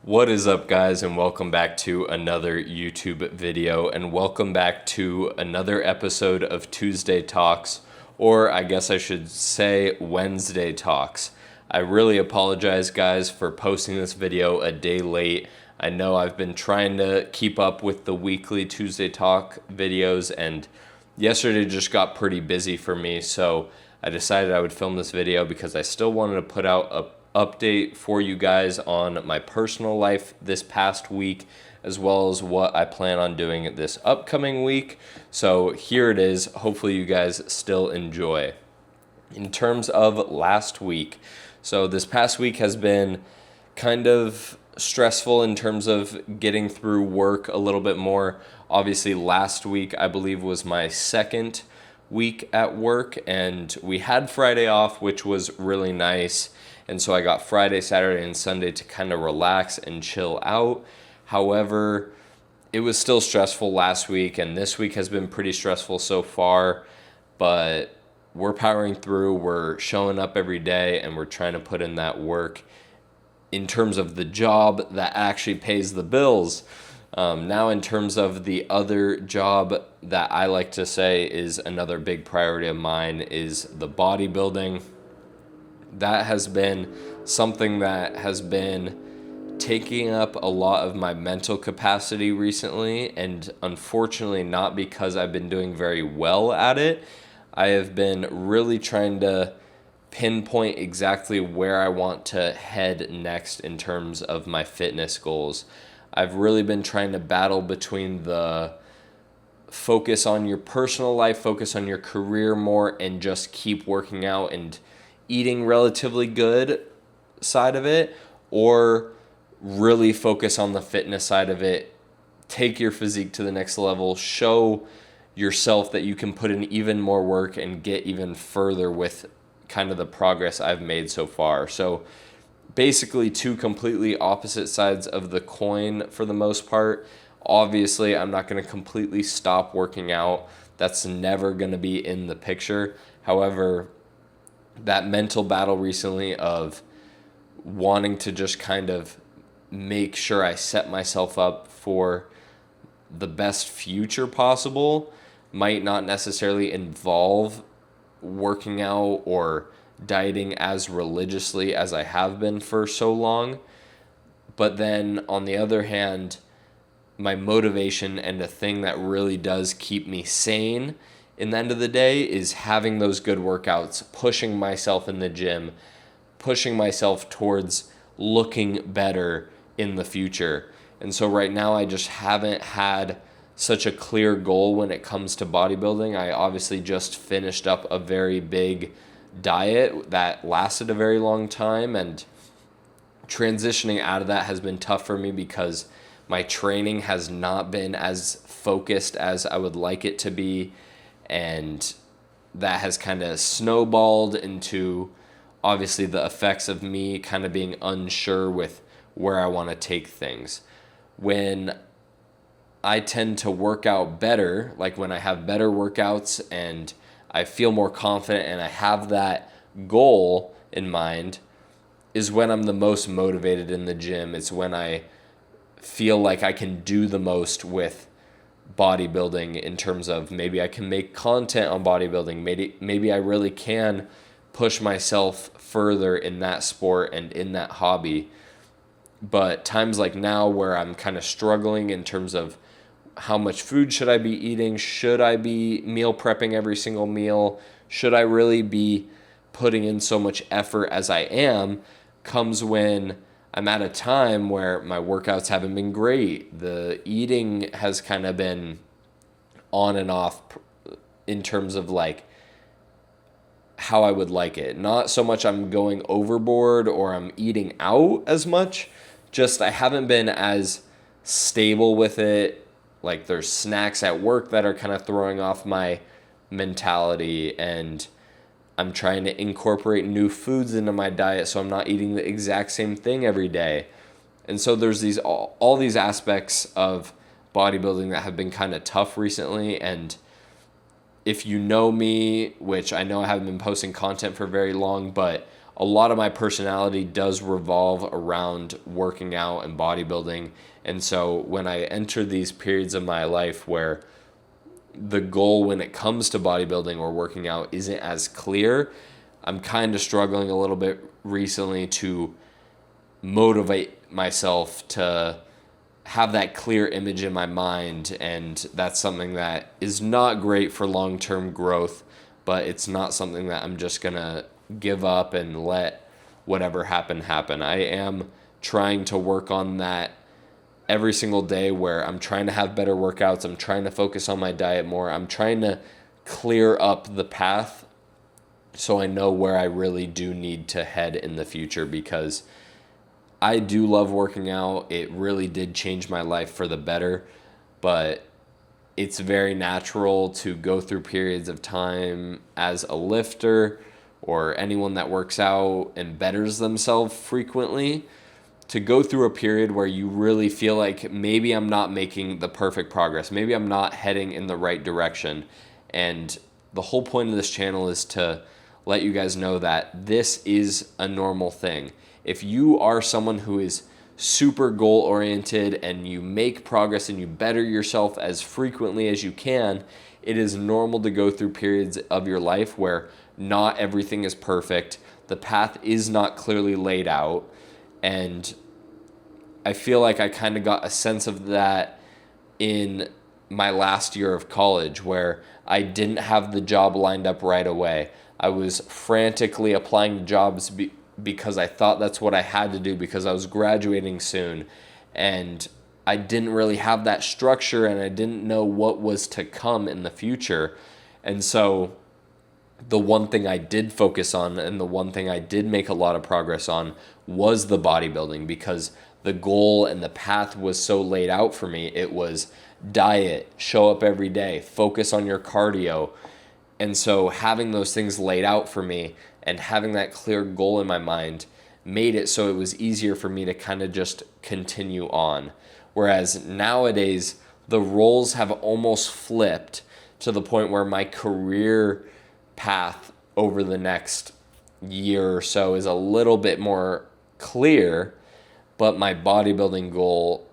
What is up, guys, and welcome back to another YouTube video, and welcome back to another episode of Tuesday Talks, or I guess I should say Wednesday Talks. I really apologize, guys, for posting this video a day late. I know I've been trying to keep up with the weekly Tuesday Talk videos, and yesterday just got pretty busy for me, so I decided I would film this video because I still wanted to put out a update for you guys on my personal life this past week, as well as what I plan on doing this upcoming week. So here it is. Hopefully you guys still enjoy. In terms of last week, so this past week has been kind of stressful in terms of getting through work a little bit more. Obviously last week I believe was my second week at work, and we had Friday off, which was really nice. And so I got Friday, Saturday, and Sunday to kind of relax and chill out. However, it was still stressful last week, and this week has been pretty stressful so far. But we're powering through, we're showing up every day, and we're trying to put in that work in terms of the job that actually pays the bills. Now, in terms of the other job that I like to say is another big priority of mine is the bodybuilding. That has been something that has been taking up a lot of my mental capacity recently, and unfortunately not because I've been doing very well at it. I have been really trying to pinpoint exactly where I want to head next in terms of my fitness goals. I've really been trying to battle between the focus on your personal life, focus on your career more, and just keep working out and eating relatively good side of it, or really focus on the fitness side of it, take your physique to the next level, show yourself that you can put in even more work and get even further with kind of the progress I've made so far. So basically two completely opposite sides of the coin for the most part. Obviously, I'm not going to completely stop working out. That's never going to be in the picture. However, that mental battle recently of wanting to just kind of make sure I set myself up for the best future possible might not necessarily involve working out or dieting as religiously as I have been for so long. But then on the other hand, my motivation and the thing that really does keep me sane in the end of the day is having those good workouts, pushing myself in the gym, pushing myself towards looking better in the future. And so right now I just haven't had such a clear goal when it comes to bodybuilding. I obviously just finished up a very big diet that lasted a very long time, and transitioning out of that has been tough for me because my training has not been as focused as I would like it to be. And that has kind of snowballed into obviously the effects of me kind of being unsure with where I want to take things. When I tend to work out better, like when I have better workouts and I feel more confident and I have that goal in mind, is when I'm the most motivated in the gym. It's when I feel like I can do the most with bodybuilding in terms of maybe I can make content on bodybuilding. Maybe I really can push myself further in that sport and in that hobby. But times like now where I'm kind of struggling in terms of how much food should I be eating? Should I be meal prepping every single meal? Should I really be putting in so much effort as I am? Comes when I'm at a time where my workouts haven't been great. The eating has kind of been on and off in terms of like how I would like it. Not so much I'm going overboard or I'm eating out as much, just I haven't been as stable with it. Like there's snacks at work that are kind of throwing off my mentality, and I'm trying to incorporate new foods into my diet so I'm not eating the exact same thing every day. And so there's these all these aspects of bodybuilding that have been kind of tough recently. And if you know me, which I know I haven't been posting content for very long, but a lot of my personality does revolve around working out and bodybuilding. And so when I enter these periods of my life where the goal when it comes to bodybuilding or working out isn't as clear, I'm kind of struggling a little bit recently to motivate myself to have that clear image in my mind. And that's something that is not great for long-term growth, but it's not something that I'm just going to give up and let whatever happen. I am trying to work on that every single day, where I'm trying to have better workouts. I'm trying to focus on my diet more. I'm trying to clear up the path so I know where I really do need to head in the future, because I do love working out. It really did change my life for the better, but it's very natural to go through periods of time as a lifter or anyone that works out and betters themselves frequently, to go through a period where you really feel like maybe I'm not making the perfect progress. Maybe I'm not heading in the right direction. And the whole point of this channel is to let you guys know that this is a normal thing. If you are someone who is super goal oriented and you make progress and you better yourself as frequently as you can, it is normal to go through periods of your life where not everything is perfect. The path is not clearly laid out. And I feel like I kind of got a sense of that in my last year of college, where I didn't have the job lined up right away. I was frantically applying to jobs because I thought that's what I had to do, because I was graduating soon. And I didn't really have that structure, and I didn't know what was to come in the future. And so the one thing I did focus on, and the one thing I did make a lot of progress on, was the bodybuilding, because the goal and the path was so laid out for me. It was diet, show up every day, focus on your cardio. And so having those things laid out for me and having that clear goal in my mind made it so it was easier for me to kind of just continue on. Whereas nowadays, the roles have almost flipped to the point where my career path over the next year or so is a little bit more clear, but my bodybuilding goals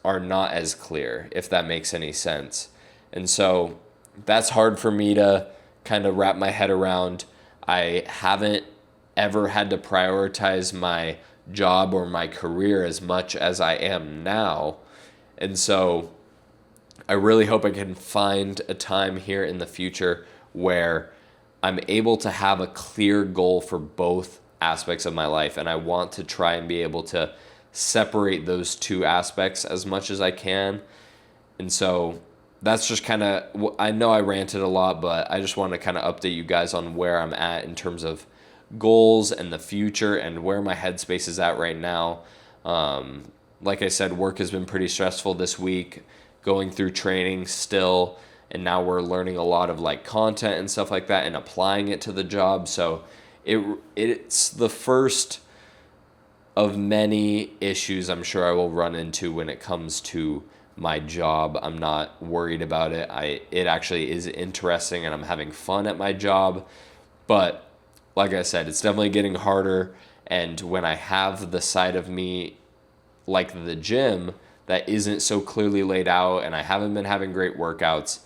are not as clear, if that makes any sense. And so that's hard for me to kind of wrap my head around. I haven't ever had to prioritize my job or my career as much as I am now. And so I really hope I can find a time here in the future where I'm able to have a clear goal for both aspects of my life. And I want to try and be able to separate those two aspects as much as I can. And so that's just kind of, I know I ranted a lot, but I just want to kind of update you guys on where I'm at in terms of goals and the future and where my headspace is at right now. Like I said, work has been pretty stressful this week, going through training still, and now we're learning a lot of like content and stuff like that and applying it to the job. So it's the first of many issues I'm sure I will run into when it comes to my job. I'm not worried about it. It actually is interesting and I'm having fun at my job. But like I said, it's definitely getting harder. And when I have the side of me like the gym that isn't so clearly laid out and I haven't been having great workouts,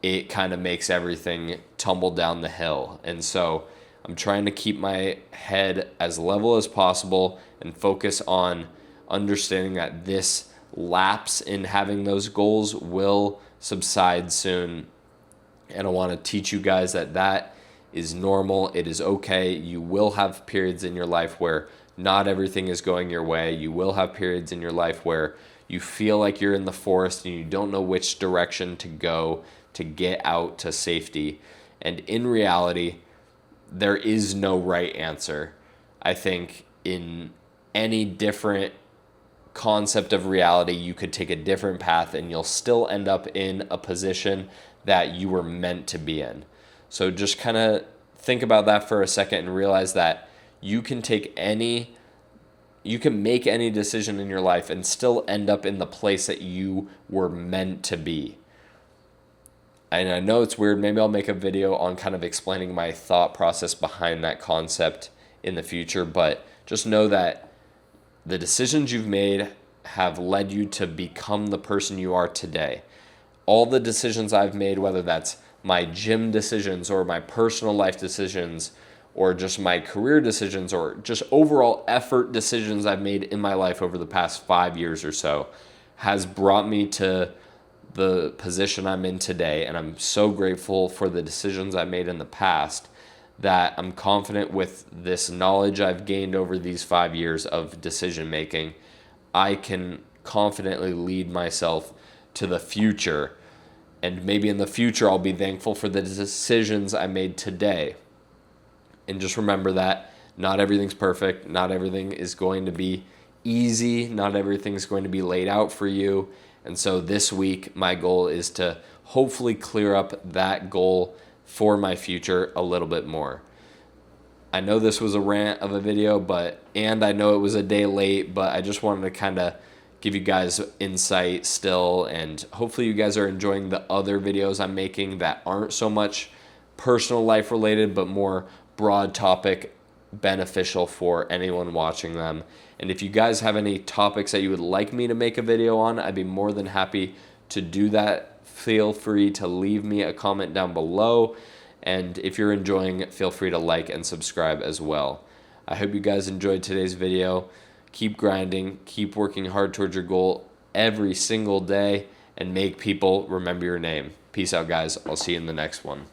it kind of makes everything tumble down the hill. And so I'm trying to keep my head as level as possible and focus on understanding that this lapse in having those goals will subside soon. And I want to teach you guys that that is normal. It is okay. You will have periods in your life where not everything is going your way. You will have periods in your life where you feel like you're in the forest and you don't know which direction to go to get out to safety. And in reality, there is no right answer. I think in any different concept of reality, you could take a different path and you'll still end up in a position that you were meant to be in. So just kind of think about that for a second and realize that you can make any decision in your life and still end up in the place that you were meant to be. And I know it's weird. Maybe I'll make a video on kind of explaining my thought process behind that concept in the future. But just know that the decisions you've made have led you to become the person you are today. All the decisions I've made, whether that's my gym decisions or my personal life decisions or just my career decisions or just overall effort decisions I've made in my life over the past 5 years or so, has brought me to the position I'm in today. And I'm so grateful for the decisions I made in the past that I'm confident with this knowledge I've gained over these 5 years of decision making, I can confidently lead myself to the future. And maybe in the future, I'll be thankful for the decisions I made today. And just remember that not everything's perfect. Not everything is going to be easy. Not everything's going to be laid out for you. And so this week, my goal is to hopefully clear up that goal for my future a little bit more. I know this was a rant of a video, and I know it was a day late, but I just wanted to kind of give you guys insight still, and hopefully you guys are enjoying the other videos I'm making that aren't so much personal life related, but more broad topic, beneficial for anyone watching them. And if you guys have any topics that you would like me to make a video on, I'd be more than happy to do that. Feel free to leave me a comment down below. And if you're enjoying, feel free to like and subscribe as well. I hope you guys enjoyed today's video. Keep grinding, keep working hard towards your goal every single day, and make people remember your name. Peace out, guys. I'll see you in the next one.